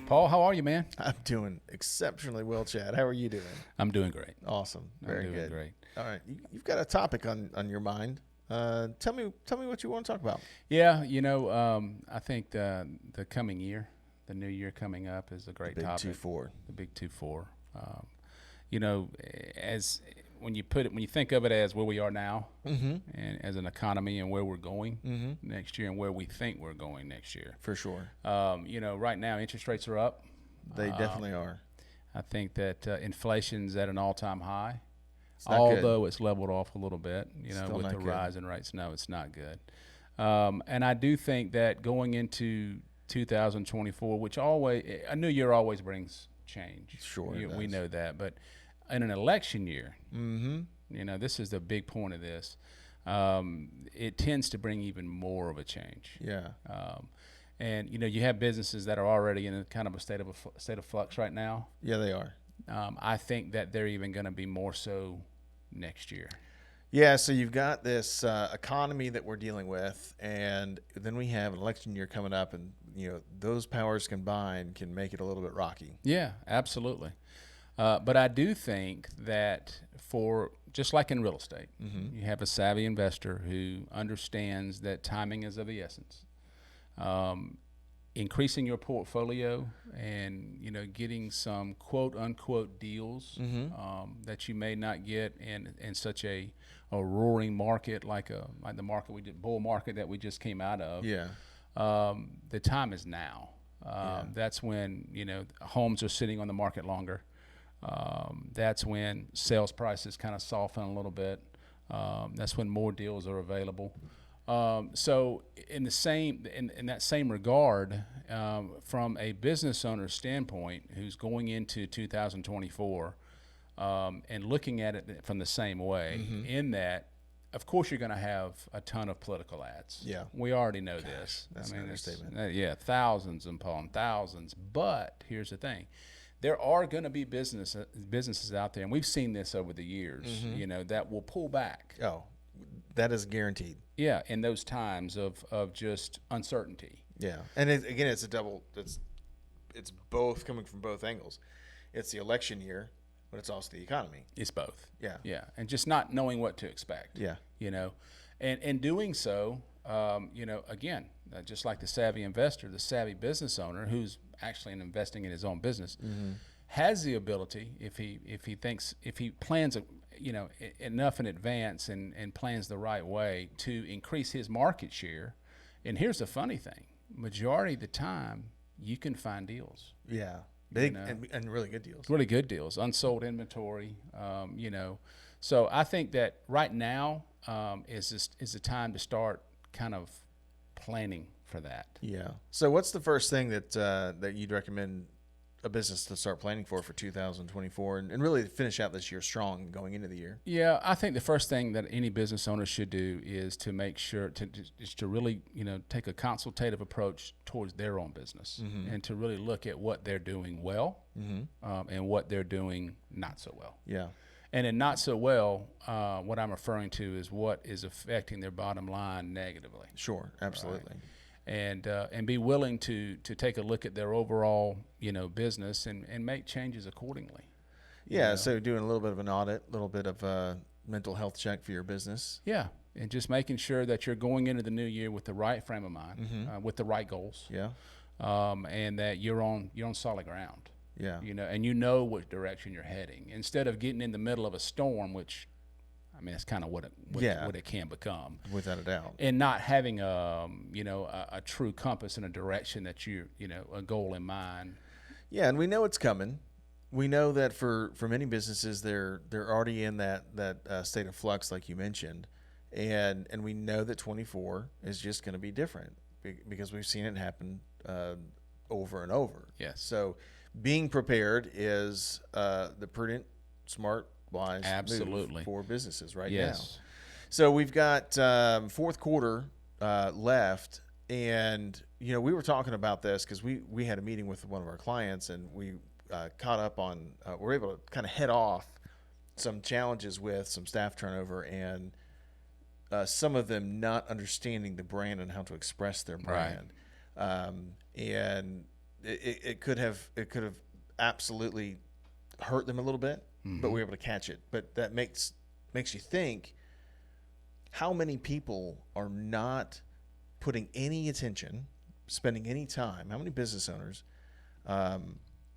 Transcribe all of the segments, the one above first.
Paul, how are you, man? I'm doing exceptionally well, Chad. How are you doing? I'm doing great. Awesome. Very I'm doing good. great. All right. You've got a topic on your mind. Tell me what you want to talk about. Yeah, I think the coming year, the new year coming up, is a great Big topic. 2-4. The big 2-4. You know, as when you think of it as where we are now, and as an economy and where we're going next year and where we think we're going next year. For sure. Right now interest rates are up. They definitely are. I think that inflation's at an all-time high. It's not Although good. it's leveled off a little bit, Still with not the good. rise in rates. No, it's not good. And I do think that going into 2024, which a new year always brings change. Sure, We know that. But in an election year, Mm-hmm. this is the big point of this. It tends to bring even more of a change. Yeah. And you have businesses that are already in a kind of a state of flux right now. Yeah, they are. I think that they're even going to be more so next year. Yeah, so you've got this economy that we're dealing with, and then we have an election year coming up, and those powers combined can make it a little bit rocky. Yeah, absolutely. But I do think that just like in real estate, you have a savvy investor who understands that timing is of the essence. Increasing your portfolio and getting some quote unquote deals that you may not get in such a roaring market like the market bull market that we just came out of. Yeah. The time is now. That's when homes are sitting on the market longer. That's when sales prices kind of soften a little bit. That's when more deals are available. So in that same regard, from a business owner's standpoint who's going into 2024 and looking at it from the same way, in that, of course, you're going to have a ton of political ads. Yeah. We already know this. That's an understatement. Thousands upon thousands. But here's the thing. There are going to be businesses out there, and we've seen this over the years, that will pull back. Oh, that is guaranteed. Yeah, in those times of just uncertainty. Yeah, and again, it's a double. It's both coming from both angles. It's the election year, but it's also the economy. It's both. Yeah, and just not knowing what to expect. Yeah, and doing so, again, just like the savvy investor, the savvy business owner who's actually investing in his own business, has the ability if he plans enough in advance and plans the right way to increase his market share. And here's the funny thing: majority of the time, you can find deals. Yeah, big and really good deals. Really good deals, unsold inventory. So I think that right now is the time to start kind of planning for that. Yeah. So what's the first thing that you'd recommend a business to start planning for 2024 and really finish out this year strong going into the year? Yeah, I think the first thing that any business owner should do is to make sure to really take a consultative approach towards their own business and to really look at what they're doing well and what they're doing not so well. Yeah. And in not so well, what I'm referring to is what is affecting their bottom line negatively. Sure, absolutely. Right? And be willing to take a look at their overall business and make changes accordingly. Yeah, so doing a little bit of an audit, a little bit of a mental health check for your business. Yeah, and just making sure that you're going into the new year with the right frame of mind, with the right goals. Yeah. And that you're on solid ground. Yeah. And which direction you're heading instead of getting in the middle of a storm, which that's kind of what it can become, without a doubt, and not having a true compass and a direction that a goal in mind. Yeah, and we know it's coming. We know that for many businesses, they're already in that state of flux, like you mentioned, and we know that 24 is just going to be different because we've seen it happen over and over. Yes. So being prepared is the prudent, smart, wise move for businesses now. So we've got fourth quarter left, and we were talking about this because we had a meeting with one of our clients, and we caught up on we're able to kind of head off some challenges with some staff turnover and some of them not understanding the brand and how to express their brand. And it could have absolutely hurt them a little bit, but we were able to catch it. But that makes you think, how many people are not putting any attention, spending any time, how many business owners,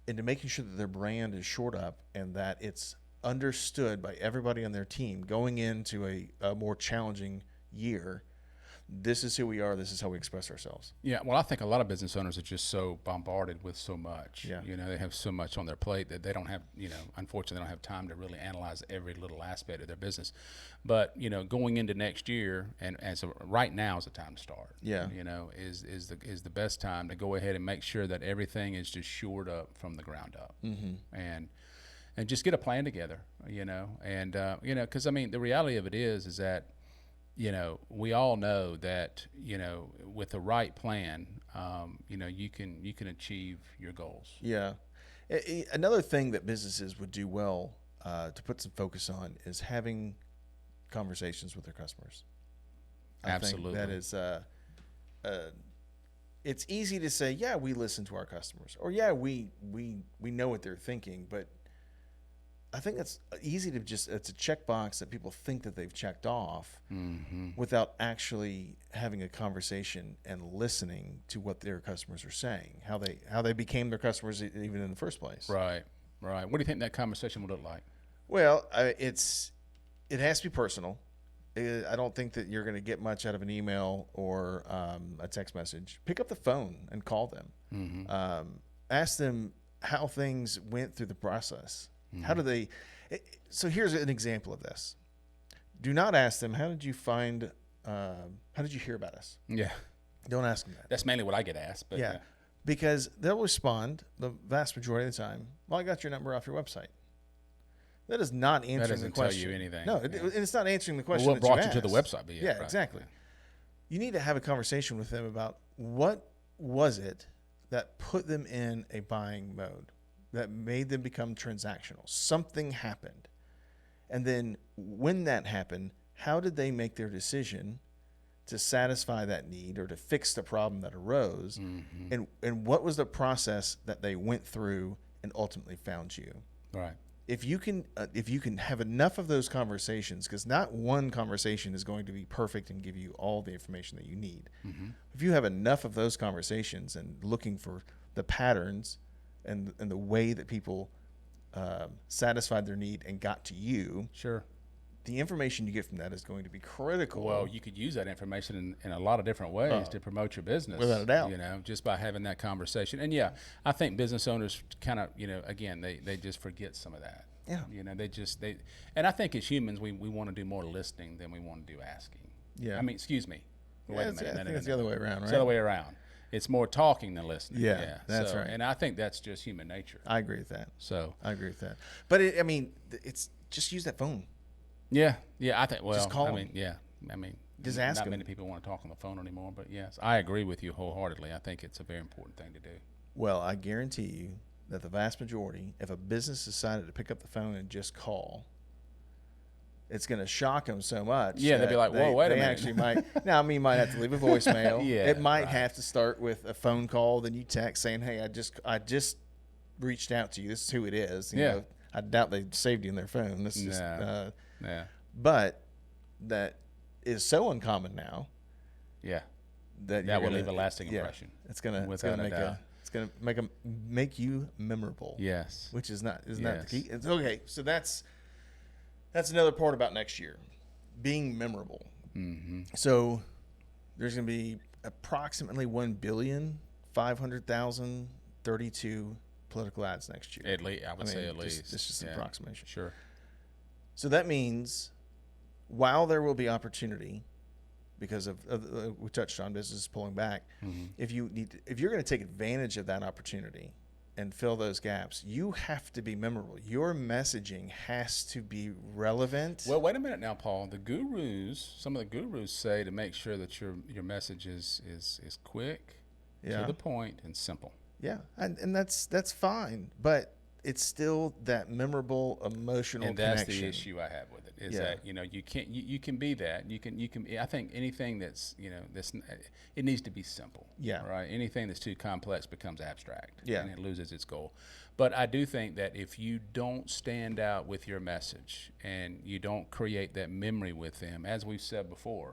into making sure that their brand is shored up and that it's understood by everybody on their team going into a more challenging year. This is who we are. This is how we express ourselves. Yeah, well, I think a lot of business owners are just so bombarded with so much. Yeah. You know, they have so much on their plate that they don't have, unfortunately, they don't have time to really analyze every little aspect of their business. But, going into next year, and right now is the time to start. Yeah. Is the best time to go ahead and make sure that everything is just shored up from the ground up. And just get a plan together, and, because, the reality of it is that, we all know that, with the right plan, you can achieve your goals. Yeah. Another thing that businesses would do well to put some focus on is having conversations with their customers. Absolutely. I think that is, it's easy to say, yeah, we listen to our customers, or yeah, we know what they're thinking, but I think it's easy to it's a checkbox that people think that they've checked off without actually having a conversation and listening to what their customers are saying, how they became their customers even in the first place. Right. What do you think that conversation would look like? Well, it has to be personal. I don't think that you're going to get much out of an email or a text message. Pick up the phone and call them. Ask them how things went through the process. How do they? So here's an example of this. Do not ask them, how did you hear about us? Yeah. Don't ask them that. That's mainly what I get asked. But yeah. Because they'll respond the vast majority of the time, well, I got your number off your website. That is not answering the question. That doesn't tell you anything. No, it's not answering the question. Well, what brought you to the website? But yeah, right. Exactly. Yeah. You need to have a conversation with them about what was it that put them in a buying mode, that made them become transactional. Something happened. And then when that happened, how did they make their decision to satisfy that need or to fix the problem that arose? And what was the process that they went through and ultimately found you? Right. If you can have enough of those conversations, because not one conversation is going to be perfect and give you all the information that you need. If you have enough of those conversations and looking for the patterns and the way that people satisfied their need and got to you, sure, the information you get from that is going to be critical. Well, you could use that information in a lot of different ways to promote your business. Without a doubt. Just by having that conversation. And yeah, I think business owners kind of, again, they just forget some of that. Yeah. And I think as humans, we want to do more listening than we want to do asking. Yeah. Excuse me. Wait a minute. I think it's the other way around, right? It's the other way around. It's more talking than listening. Yeah, that's right. And I think that's just human nature. I agree with that. So I agree with that. But it's just use that phone. Yeah, I think. Well, just call them. Just ask not them. many people want to talk on the phone anymore. But yes, I agree with you wholeheartedly. I think it's a very important thing to do. Well, I guarantee you that the vast majority, if a business decided to pick up the phone and just call, it's going to shock them so much. Yeah, they'll be like, "Whoa, wait a minute!" Actually, might now. You might have to leave a voicemail. Yeah, it might have to start with a phone call. Then you text saying, "Hey, I just reached out to you. This is who it is." You know, I doubt they saved you in their phone. This is yeah. But that is so uncommon now. Yeah. That will leave a lasting impression. It's gonna make you memorable. Yes. Which is not the key. It's okay. So that's another part about next year, being memorable. So there's going to be approximately 1,500,032 political ads next year. At least, I would say at least. It's just an approximation. Sure. So that means, while there will be opportunity, because of we touched on businesses pulling back, if you're going to take advantage of that opportunity and fill those gaps, you have to be memorable. Your messaging has to be relevant. Well, wait a minute now, Paul. Some of the gurus say to make sure that your message is quick, to the point, and simple. Yeah, and that's fine. But it's still that memorable emotional and that's connection. the issue I have with it is that you can't you can be that you can I think anything that's that's it needs to be simple, right? Anything that's too complex becomes abstract, and it loses its goal. But I do think that if you don't stand out with your message and you don't create that memory with them, as we've said before,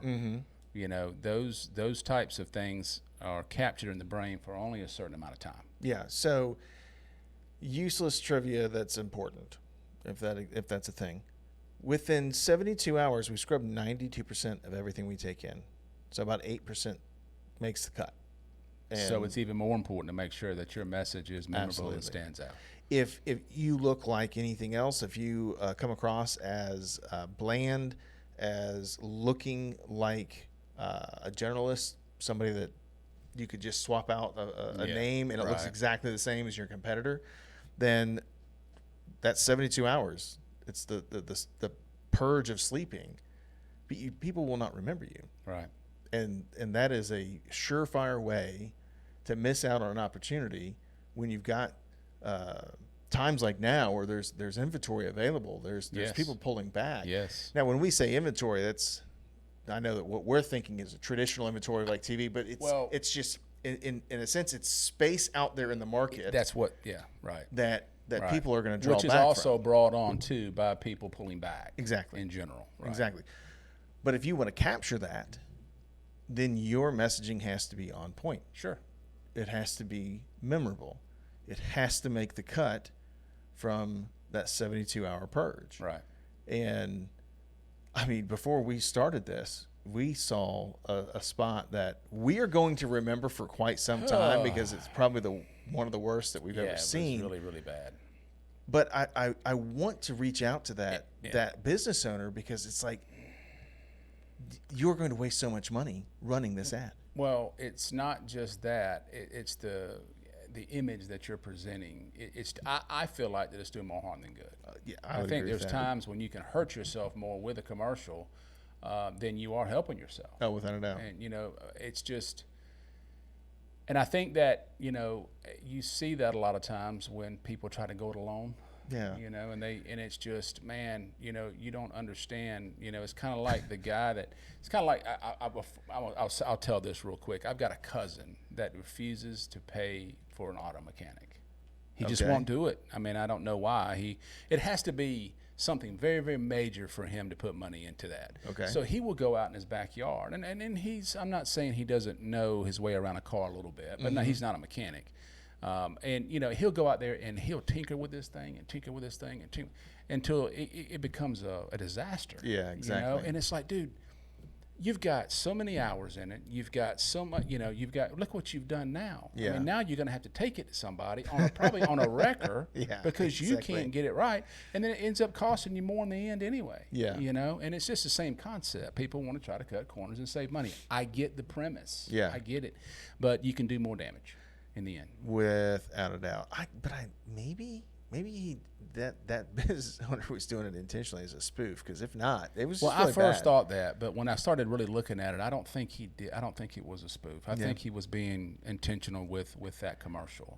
those types of things are captured in the brain for only a certain amount of time. Yeah. So useless trivia that's important, if that's a thing. Within 72 hours, we scrub 92% of everything we take in. So about 8% makes the cut. And so it's even more important to make sure that your message is memorable and stands out. If you look like anything else, if you come across as bland, as looking like a generalist, somebody that you could just swap out a name and it looks exactly the same as your competitor, then that's 72 hours. It's the purge of sleeping. But people will not remember you. Right. And that is a surefire way to miss out on an opportunity when you've got times like now where there's inventory available. There's people pulling back. Yes. Now, when we say inventory, I know that what we're thinking is a traditional inventory like TV, but it's just in a sense it's space out there in the market. That's what. Yeah. Right. That people are going to draw back from. Which is also brought on too by people pulling back. Exactly. In general. Right. Exactly. But if you want to capture that, then your messaging has to be on point. Sure. It has to be memorable. It has to make the cut from that 72-hour purge. Right. And I mean, before we started this, we saw a spot that we are going to remember for quite some time because it's probably one of the worst that we've ever seen. It was really, really bad. But I want to reach out to that business owner because it's like, you're going to waste so much money running this ad. Well, it's not just that. It's the image that you're presenting. I feel like that it's doing more harm than good. I think there's times when you can hurt yourself more with a commercial than you are helping yourself. Oh, without a doubt. And, it's just – and I think that, you see that a lot of times when people try to go it alone. Yeah. And it's just, man, you don't understand. It's kind of like the guy it's kind of like I'll tell this real quick. I've got a cousin that refuses to pay for an auto mechanic. He just won't do it. I mean, I don't know why. It has to be something very, very major for him to put money into that. Okay. So he will go out in his backyard, and I'm not saying he doesn't know his way around a car a little bit, but no, he's not a mechanic. And he'll go out there and he'll tinker with this thing and tinker with this thing and until it becomes a disaster. Yeah, exactly. And it's like, dude, you've got so many hours in it. You've got so much. Look what you've done now. Yeah. I mean, now you're going to have to take it to somebody probably on a wrecker because you can't get it right, and then it ends up costing you more in the end anyway. Yeah. And it's just the same concept. People want to try to cut corners and save money. I get the premise. Yeah. I get it, but you can do more damage in the end. Without a doubt. Maybe that business owner was doing it intentionally as a spoof, because if not, it was just really I first bad. thought that, but when I started really looking at it, I don't think he did. I don't think it was a spoof. I think he was being intentional with that commercial.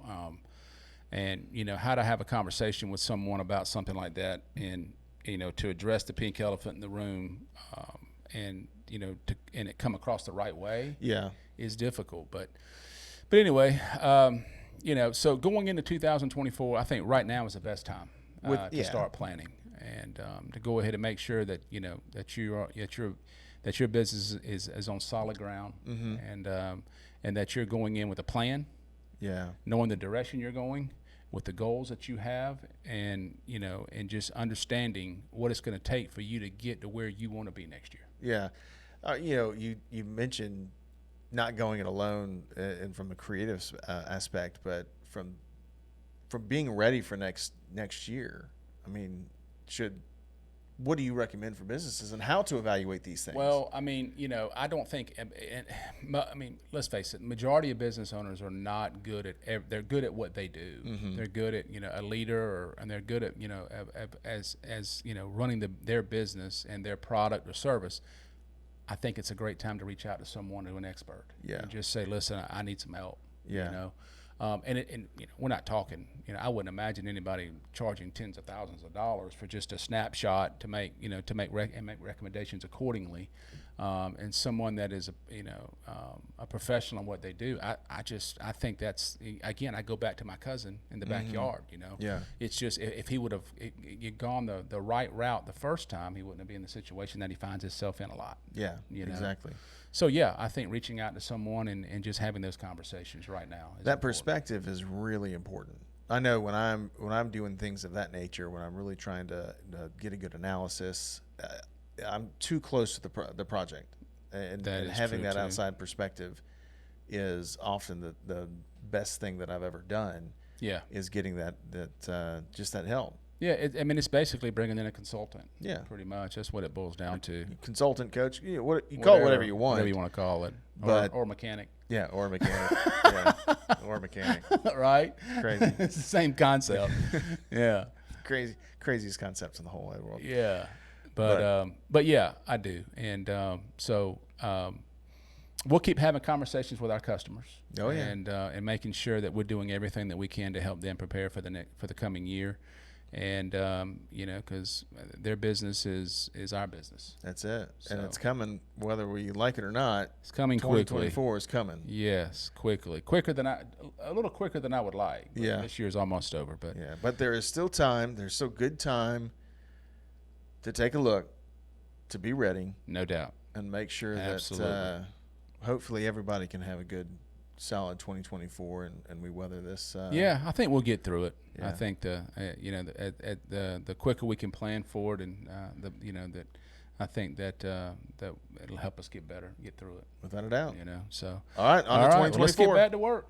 And how to have a conversation with someone about something like that, and to address the pink elephant in the room, and it come across the right way, is difficult. But anyway, so going into 2024, I think right now is the best time to start planning and to go ahead and make sure that that your business is on solid ground, and that you're going in with a plan, knowing the direction you're going, with the goals that you have, and and just understanding what it's going to take for you to get to where you want to be next year. You mentioned not going it alone, and from a creative aspect, but from being ready for next year. I mean, what do you recommend for businesses and how to evaluate these things? Well, I mean, I don't think. I mean, let's face it. Majority of business owners are not good at. They're good at what they do. Mm-hmm. They're good at a leader, and they're good at as running their business and their product or service. I think it's a great time to reach out to someone who's an expert. Yeah. And just say, listen, I need some help. And we're not talking. I wouldn't imagine anybody charging tens of thousands of dollars for just a snapshot to make make recommendations accordingly. And someone that is a professional in what they do, I think that's, again, I go back to my cousin in the backyard. Yeah. It's just, if he would have gone the right route the first time, he wouldn't have been in the situation that he finds himself in a lot. Yeah, exactly. So yeah, I think reaching out to someone and just having those conversations right now. That perspective is really important. I know when I'm doing things of that nature, when I'm really trying to get a good analysis, I'm too close to the project, and having that outside perspective is often the best thing that I've ever done. Yeah, is getting that just that help. Yeah, it's basically bringing in a consultant. Yeah, pretty much. That's what it boils down to. Consultant, coach, call it whatever you want. Whatever you want to call it, or mechanic. Yeah, or mechanic. Yeah, or mechanic. Right. Crazy. It's the same concept. Yeah. Craziest concepts in the whole wide world. Yeah, but yeah, I do, and so we'll keep having conversations with our customers. Oh yeah, and making sure that we're doing everything that we can to help them prepare for the coming year. And because their business is our business. That's it, and it's coming whether we like it or not. It's coming quickly. 2024 is coming. Yes, quickly, a little quicker than I would like. Yeah, this year's almost over, but there is still time. There's still good time to take a look, to be ready. No doubt, and make sure that hopefully everybody can have a good, solid 2024, and we weather this. Yeah, I think we'll get through it. Yeah. I think the quicker we can plan forward, and that I think that it'll help us get through it without a doubt. So all right, on to 2024. Well, let's get back to work.